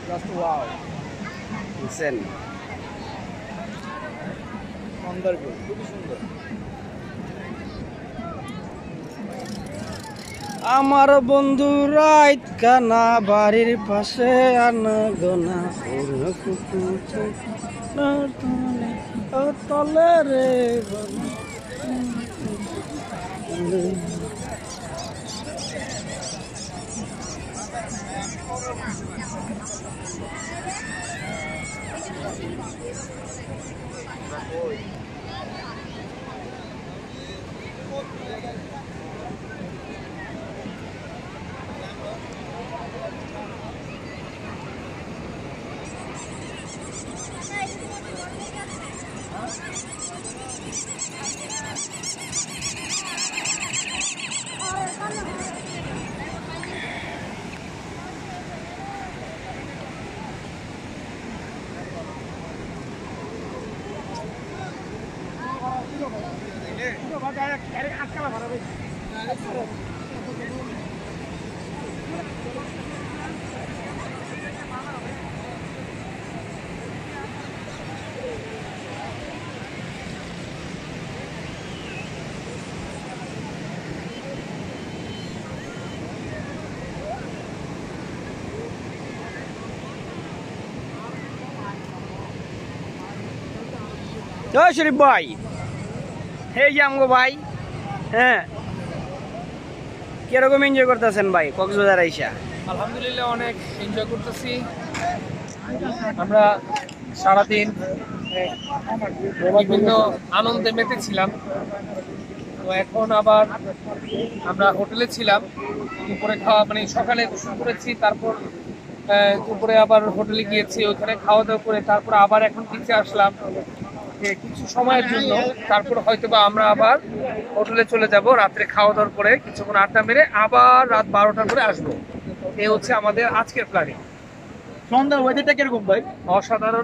Just wow. Insane. সুন্দর view, খুবই সুন্দর। আমার বন্ধু রাইত কানা বাড়ির পাশে আনা গোনা তলে রে শরীফ ভাই, এই যে আমগো ভাই, হ্যাঁ, কিরকম এনজয় করতেছেন ভাই কক্সবাজার আইসা? আলহামদুলিল্লাহ অনেক এনজয় করতেছি। আমরা সারাদিন বিভিন্ন আনন্দে মেতেছিলাম। তো এখন আবার আমরা হোটেলে ছিলাম, দুপুরে খাওয়া মানে সকালে শুরু করেছি, তারপর দুপুরে আবার হোটেলে গিয়েছি, ওখানে খাওয়া দাওয়া করে তারপর আবার এখন নিচে আসলাম কিছু সময়ের জন্য। তারপর হয়তো বা আমরা আবার হোটেলে চলে যাব, রাত্রে খাওয়া দাওয়ার পরে কিছুক্ষণ আড্ডা মেরে আবার রাত 12টার পরে আসবো। এই হচ্ছে আমাদের আজকের প্ল্যানিং। সন্ধ্যার ওয়েদারটা কিরকম ভাই? অসাধারণ।